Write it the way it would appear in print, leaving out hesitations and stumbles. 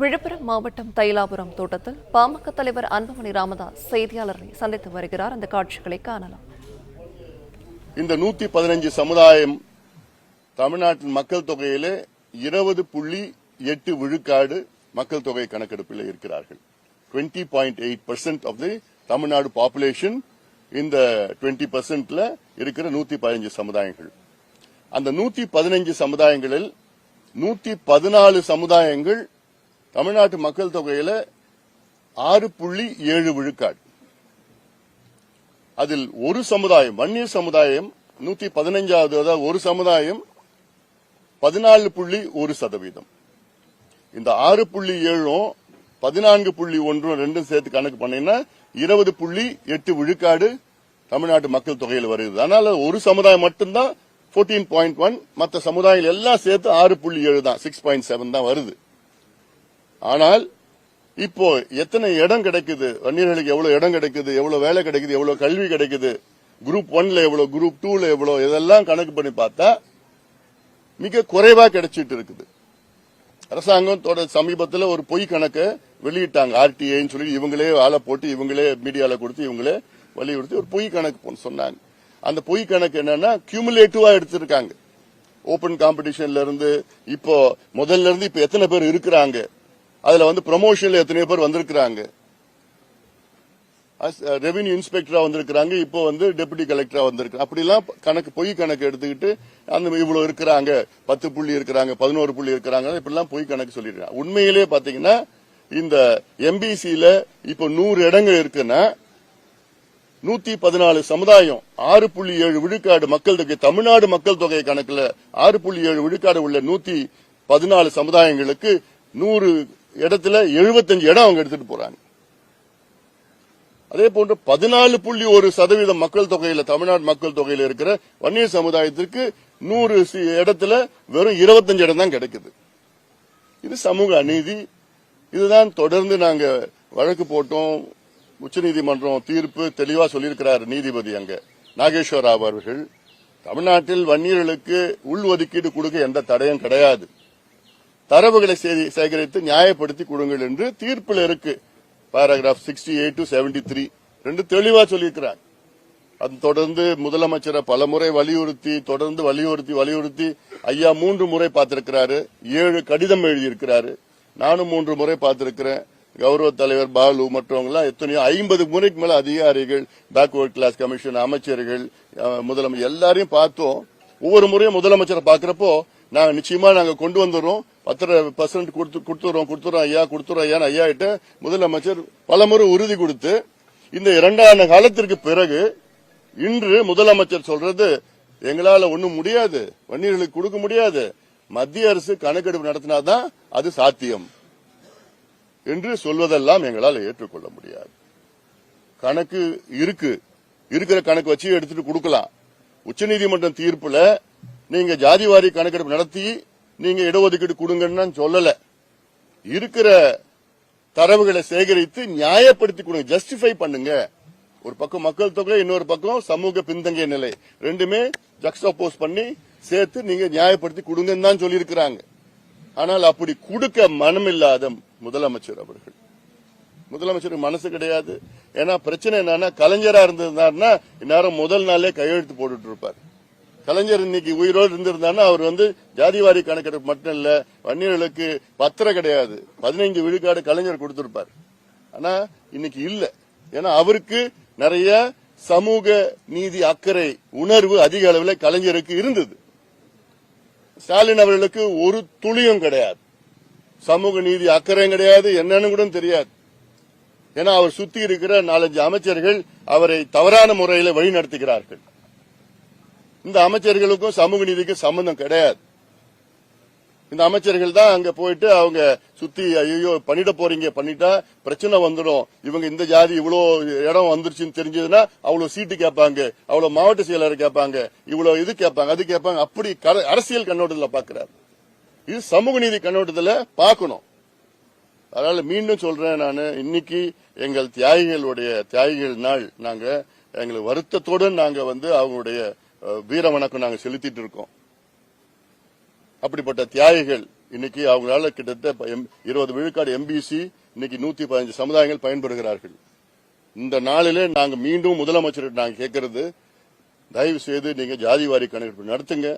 விழுப்புரம் மாவட்டம் தைலாபுரம் தோட்டத்தில் பாமக தலைவர் அன்புமணி ராமதாஸ் செய்தியாளர்களை சந்தித்து வருகிறார். அந்த காட்சிகளை காணலாம். இந்த 115 சமுதாயம் தமிழ்நாட்டின் மக்கள் தொகையிலே 20.8 விழுக்காடு மக்கள் தொகை கணக்கெடுப்பில் இருக்கிறார்கள். 20.8% of the தமிழ்நாடு பாப்புலேஷன் இந்த 20%ல இருக்கிற 115 சமுதாயங்கள். அந்த 115 சமுதாயங்களில் 114 சமுதாயங்கள் தமிழ்நாட்டு மக்கள் தொகையில 6.7 விழுக்காடு. அதில் ஒரு சமுதாயம் வன்னியர் சமுதாயம் 115வது, அதாவது ஒரு சமுதாயம் 14.1%. இந்த 6.7ம் 14.1 ரெண்டும் சேர்த்து கணக்கு பண்ணீங்கன்னா 20.8 விழுக்காடு தமிழ்நாட்டு மக்கள் தொகையில் வருது. அதனால ஒரு சமுதாயம் மட்டும்தான் 14.1, மற்ற சமுதாயம் எல்லாம் சேர்த்து 6.7 தான், 6.7 தான் வருது. ஆனால் இப்போ எத்தனை இடம் கிடைக்குது, வன்னியர்களுக்கு எவ்வளவு இடம் கிடைக்குது, எவ்வளவு வேலை கிடைக்குது, எவ்வளவு கல்வி கிடைக்குது, குரூப் 1ல எவ்வளவு, குரூப் 2ல எவ்வளவு, இதெல்லாம் கணக்கு பண்ணி பார்த்தா மிக குறைவா கிடைச்சிட்டு இருக்குது. அரசாங்கம் சமீபத்தில் ஒரு பொய் கணக்கை வெளியிட்டாங்க. ஆர்டிஐன்னு சொல்லி இவங்களே ஆளை போட்டு இவங்களே மீடியால கொடுத்து இவங்களே வலியுறுத்தி ஒரு பொய் கணக்கு சொன்னாங்க. அந்த பொய் கணக்கு என்னன்னா கியூமுலேட்டிவா எடுத்திருக்காங்க. ஓபன் காம்படிஷன்ல இருந்து இப்போ முதல்ல இருந்து இப்ப எத்தனை பேர் இருக்கிறாங்க, அதுல ப்ரமோஷன்ல எத்தனை பேர் வந்திருக்கிறாங்க, ரெவென்யூ இன்ஸ்பெக்டரா வந்திருக்கிறாங்க, இப்போ டெபுட்டி கலெக்டரா வந்திருக்காங்க. அப்படிலாம் கணக்கு பொய் கணக்கு எடுத்துக்கிட்டு அந்த இவ்வளவு இருக்கிறாங்க, 10 புள்ளி இருக்கிறாங்க, 11 புள்ளி இருக்கிறாங்க, இப்படிலாம் பொய் கணக்கு சொல்லிருக்காங்க. உண்மையிலே பாத்தீங்கன்னா இந்த எம்பிசில இப்போ 100 இடங்கள் இருக்குன்னா 114 சமுதாயம் 6.7 விழுக்காடு மக்கள் தொகை, தமிழ்நாடு மக்கள் தொகை கணக்குல 6.7 விழுக்காடு உள்ள 114 சமுதாயங்களுக்கு 100 இடத்துல 75 இடம் அவங்க எடுத்துட்டு போறாங்க. அதே போன்று 14.1% மக்கள் தொகையில, தமிழ்நாடு மக்கள் தொகையில இருக்கிற வன்னியர் சமுதாயத்திற்கு 100 இடத்துல வெறும் 25 இடம் தான் கிடைக்குது. இது சமூக அநீதி. இதுதான் தொடர்ந்து நாங்க வழக்கு போட்டோம். உச்சநீதிமன்றம் தீர்ப்பு தெளிவா சொல்லியிருக்கிறார் நீதிபதி அங்க நாகேஸ்வர் ராவ் அவர்கள். தமிழ்நாட்டில் வன்னியர்களுக்கு உள்ஒதுக்கீடு கொடுக்க எந்த தடையும் கிடையாது, தரவுகளை சேகரித்து நியாயப்படுத்தி கொடுங்கள் என்று தீர்ப்பில் இருக்கு. பாராகிராஃப் 68 to 73 ரெண்டு தெளிவா சொல்லியிருக்கிறார். அது தொடர்ந்து முதலமைச்சரை பலமுறை வலியுறுத்தி ஐயா 3 முறை பார்த்திருக்கிறாரு, 7 கடிதம் எழுதியிருக்கிறாரு. நானும் 3 முறை பார்த்திருக்கிறேன். கௌரவ தலைவர் பாலு மற்றவங்க எல்லாம் எத்தனையோ 50 முறைக்கு மேல அதிகாரிகள், பேக்வர்ட் கிளாஸ் கமிஷன், அமைச்சர்கள், முதலமைச்சர் எல்லாரையும் பார்த்தோம். ஒவ்வொரு முறையும் முதலமைச்சரை பாக்குறப்போ நாங்க நிச்சயமா நாங்க கொண்டு வந்துடுறோம், 10% கொடுத்துறோம் ஐயா கிட்ட முதலமைச்சர் பலமுறை உறுதி கொடுத்து, இந்த 2 ஆண்டு காலத்திற்கு பிறகு இன்று முதலமைச்சர் சொல்றது எங்களால ஒண்ணும் முடியாது, வன்னியர்களுக்கு கொடுக்க முடியாது, மத்திய அரசு கணக்கெடுப்பு நடத்தினாதான் அது சாத்தியம் என்று சொல்வதெல்லாம் எங்களால் ஏற்றுக்கொள்ள முடியாது. கணக்கு இருக்கிற கணக்கு வச்சு எடுத்துட்டு கொடுக்கலாம். உச்சநீதிமன்றம் தீர்ப்புல நீங்க ஜாதிவாரி கணக்கெடுப்பு நடத்தி நீங்க இடஒதுக்கீடு கொடுங்கன்னு சொல்லல. இருக்கிற தரவுகளை சேகரித்து நியாயப்படுத்தி கொடுங்க, ஜஸ்டிஃபை பண்ணுங்க. ஒரு பக்கம் மக்கள் தொகை, இன்னொரு பக்கம் சமூக பின்தங்கிய நிலை, ரெண்டுமே ஜக்ஸ்டோபோஸ் பண்ணி சேர்த்து நீங்க நியாயப்படுத்தி கொடுங்கன்னு தான் சொல்லியிருக்கிறாங்க. ஆனால் அப்படி கொடுக்க மனமில்லாத முதலமைச்சர் அவர்கள், முதலமைச்சருக்கு மனசு கிடையாது. ஏன்னா பிரச்சனை என்னன்னா, கலைஞரா இருந்திருந்தாருன்னா இந்நேரம் முதல் நாளே கையெழுத்து போட்டுட்டு இருப்பார். கலைஞர் இன்னைக்கு உயிரோடு இருந்திருந்தாருன்னா அவர் ஜாதிவாரி கணக்கெடுப்பு மட்டும் இல்ல, வன்னியர்களுக்கு பத்திரம் கிடையாது, 15 விழுக்காடு கலைஞர் கொடுத்திருப்பார். ஆனா இன்னைக்கு இல்ல. ஏன்னா அவருக்கு நிறைய சமூக நீதி அக்கறை உணர்வு அதிக அளவில் கலைஞருக்கு இருந்தது. ஸ்டாலின் அவர்களுக்கு ஒரு துளியும் கிடையாது, சமூக நீதி அக்கறையும் கிடையாது, என்னன்னு கூட தெரியாது. ஏன்னா அவர் சுத்தி இருக்கிற 4-5 அமைச்சர்கள் அவரை தவறான முறையில் வழி நடத்துகிறார்கள். இந்த அமைச்சர்களுக்கும் சமூக நீதிக்கும் சம்பந்தம் கிடையாது. இந்த அமைச்சர்கள் தான் அங்க போயிட்டு அவங்க சுத்தி ஐயோ பண்ணிட போறீங்க, பண்ணிட்டா பிரச்சனை வந்துடும், இவங்க இந்த ஜாதி இவ்வளவு இடம் வந்துருச்சுன்னு தெரிஞ்சதுன்னா அவ்வளவு சீட்டு கேட்பாங்க, அவ்வளவு மாவட்ட செயலர் கேட்பாங்க, இவ்வளவு இது கேட்பாங்க, அது கேட்பாங்க. அப்படி அரசியல் கண்ணோட்டத்தில் பாக்குறாரு. இது சமூக நீதி கண்ணோட்டத்தில் பார்க்கணும். அதனால மீண்டும் சொல்றேன், நான் இன்னைக்கு எங்கள் தியாகிகள் நாள். நாங்க எங்களுக்கு வருத்தத்தோடு நாங்க அவங்களுடைய வீர வணக்கம் நாங்க செலுத்திட்டு இருக்கோம். அப்படிப்பட்ட தியாகிகள் இன்னைக்கு அவங்களால கிட்டத்தட்ட 20 விழுக்காடு எம்பிசி இன்னைக்கு 115 சமுதாயங்கள் பயன்பெறுகிறார்கள். இந்த நாளிலே நாங்க மீண்டும் முதலமைச்சர் நாங்க கேட்கறது, தயவு செய்து நீங்க ஜாதிவாரி கணக்கெடுப்பு நடத்துங்க.